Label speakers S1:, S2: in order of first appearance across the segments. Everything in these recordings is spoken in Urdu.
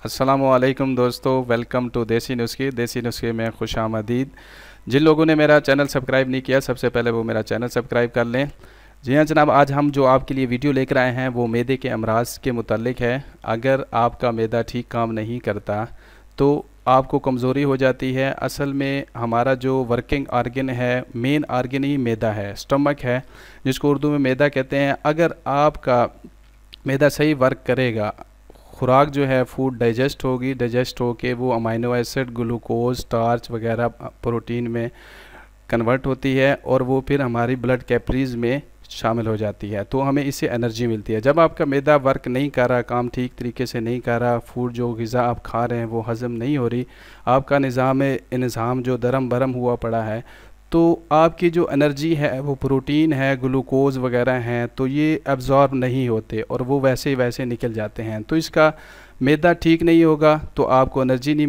S1: السلام علیکم دوستو، ویلکم ٹو دیسی نسخے میں خوش آمدید۔ جن لوگوں نے میرا چینل سبسکرائب نہیں کیا، سب سے پہلے وہ میرا چینل سبسکرائب کر لیں۔ جی ہاں جناب، آج ہم جو آپ کے لیے ویڈیو لے کر آئے ہیں وہ معدے کے امراض کے متعلق ہے۔ اگر آپ کا معدہ ٹھیک کام نہیں کرتا تو آپ کو کمزوری ہو جاتی ہے۔ اصل میں ہمارا جو ورکنگ آرگن ہے، مین آرگن ہی معدہ ہے، سٹمک ہے، جس کو اردو میں معدہ کہتے ہیں۔ اگر آپ کا معدہ صحیح ورک کرے گا، خوراک جو ہے فوڈ ڈائجسٹ ہوگی، ڈائجسٹ ہو کے وہ امینو ایسڈ، گلوکوز، سٹارچ وغیرہ پروٹین میں کنورٹ ہوتی ہے اور وہ پھر ہماری بلڈ کیپریز میں شامل ہو جاتی ہے، تو ہمیں اس سے انرجی ملتی ہے۔ جب آپ کا معدہ ورک نہیں کر رہا، کام ٹھیک طریقے سے نہیں کر رہا، فوڈ جو غذا آپ کھا رہے ہیں وہ ہضم نہیں ہو رہی، آپ کا نظام جو درم برم ہوا پڑا ہے، تو آپ کی جو انرجی ہے وہ پروٹین ہے، گلوکوز وغیرہ ہیں، تو یہ ایبزارب نہیں ہوتے اور وہ ویسے نکل جاتے ہیں۔ تو اس کا معدہ ٹھیک نہیں ہوگا تو آپ کو انرجی نہیں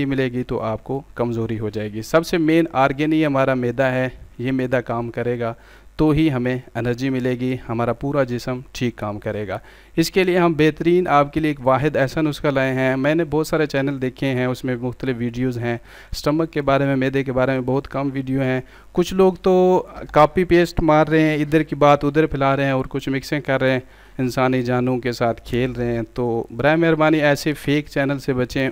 S1: ملے گی تو آپ کو کمزوری ہو جائے گی۔ سب سے مین آرگن ہی ہمارا معدہ ہے، یہ معدہ کام کرے گا تو ہی ہمیں انرجی ملے گی، ہمارا پورا جسم ٹھیک کام کرے گا۔ اس کے لیے ہم بہترین آپ کے لیے ایک واحد ایسا نسخہ لائے ہیں۔ میں نے بہت سارے چینل دیکھے ہیں، اس میں مختلف ویڈیوز ہیں، سٹمک کے بارے میں، معدے کے بارے میں بہت کم ویڈیو ہیں۔ کچھ لوگ تو کاپی پیسٹ مار رہے ہیں، ادھر کی بات ادھر پھیلا رہے ہیں اور کچھ مکسنگ کر رہے ہیں، انسانی جانوں کے ساتھ کھیل رہے ہیں۔ تو برائے مہربانی ایسے فیک چینل سے بچیں۔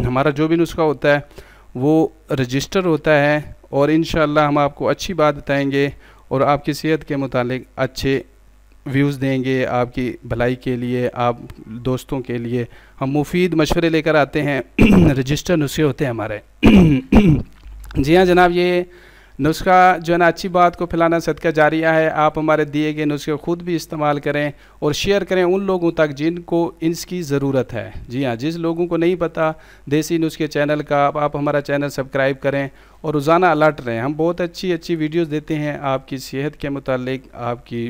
S1: ہمارا جو بھی نسخہ ہوتا ہے وہ رجسٹر ہوتا ہے اور انشاءاللہ ہم آپ کو اچھی بات بتائیں گے اور آپ کی صحت کے متعلق اچھے ویوز دیں گے، آپ کی بھلائی کے لیے، آپ دوستوں کے لیے ہم مفید مشورے لے کر آتے ہیں۔ رجسٹر نسخے ہوتے ہیں ہمارے۔ جی ہاں جناب، یہ نسخہ جو ہے نا اچھی بات کو پھیلانا صدقہ جاریہ ہے۔ آپ ہمارے دیے گئے نسخے خود بھی استعمال کریں اور شیئر کریں ان لوگوں تک جن کو اس کی ضرورت ہے۔ جی ہاں، جس لوگوں کو نہیں پتہ دیسی نسخے چینل کا، آپ ہمارا چینل سبسکرائب کریں اور روزانہ الرٹ رہیں۔ ہم بہت اچھی ویڈیوز دیتے ہیں آپ کی صحت کے متعلق، آپ کی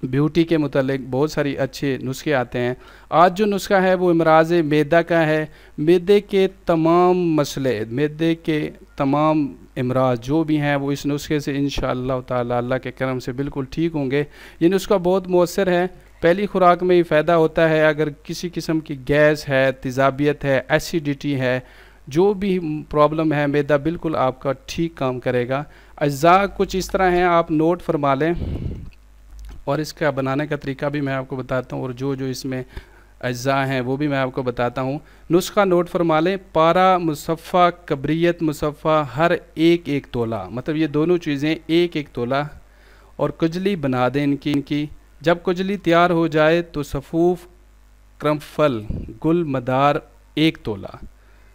S1: بیوٹی کے متعلق بہت ساری اچھے نسخے آتے ہیں۔ آج جو نسخہ ہے وہ امراض معدہ کا ہے۔ معدے کے تمام مسئلے، معدے کے تمام امراض جو بھی ہیں وہ اس نسخے سے انشاءاللہ تعالی اللہ کے کرم سے بالکل ٹھیک ہوں گے۔ یہ نسخہ بہت مؤثر ہے، پہلی خوراک میں ہی فائدہ ہوتا ہے۔ اگر کسی قسم کی گیس ہے، تیزابیت ہے، ایسیڈیٹی ہے، جو بھی پرابلم ہے، معدہ بالکل آپ کا ٹھیک کام کرے گا۔ اجزاء کچھ اس طرح ہیں، آپ نوٹ فرما لیں اور اس کا بنانے کا طریقہ بھی میں آپ کو بتاتا ہوں اور جو اس میں اجزاء ہیں وہ بھی میں آپ کو بتاتا ہوں۔ نسخہ نوٹ فرما لیں، پارا مصفہ، کبریت مصفہ، ہر ایک تولہ، مطلب یہ دونوں چیزیں ایک تولہ، اور کجلی بنا دیں ان کی۔ جب کجلی تیار ہو جائے تو صفوف کرمفل گل مدار 1 تولہ،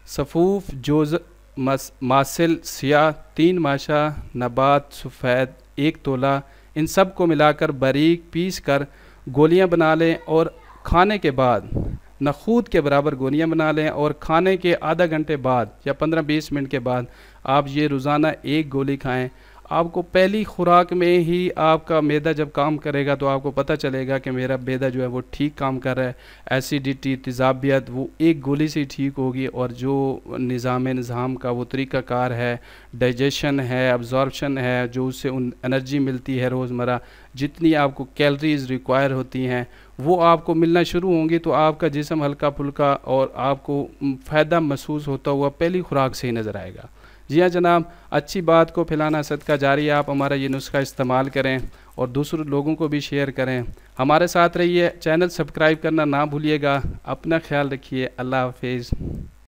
S1: صفوف جوز ماسل سیاہ 3 ماشا، نبات سفید 1 تولہ، ان سب کو ملا کر باریک پیس کر گولیاں بنا لیں اور کھانے کے بعد نخود کے برابر گولیاں بنا لیں اور کھانے کے آدھا گھنٹے بعد یا 15-20 منٹ کے بعد آپ یہ روزانہ 1 گولی کھائیں۔ آپ کو پہلی خوراک میں ہی آپ کا معدہ جب کام کرے گا تو آپ کو پتہ چلے گا کہ میرا معدہ جو ہے وہ ٹھیک کام کر رہا ہے۔ ایسیڈیٹی، تیزابیت وہ 1 گولی سے ہی ٹھیک ہوگی، اور جو نظام کا وہ طریقہ کار ہے، ڈائجیشن ہے، ابزارپشن ہے، جو اس سے انرجی ملتی ہے روزمرہ، جتنی آپ کو کیلریز ریکوائر ہوتی ہیں وہ آپ کو ملنا شروع ہوں گی، تو آپ کا جسم ہلکا پھلکا اور آپ کو فائدہ محسوس ہوتا ہوا پہلی خوراک سے ہی نظر آئے گا۔ جی ہاں جناب، اچھی بات کو پھیلانا صدقہ جاری ہے۔ آپ ہمارا یہ نسخہ استعمال کریں اور دوسرے لوگوں کو بھی شیئر کریں۔ ہمارے ساتھ رہیے، چینل سبسکرائب کرنا نہ بھولیے گا۔ اپنا خیال رکھیے، اللہ حافظ۔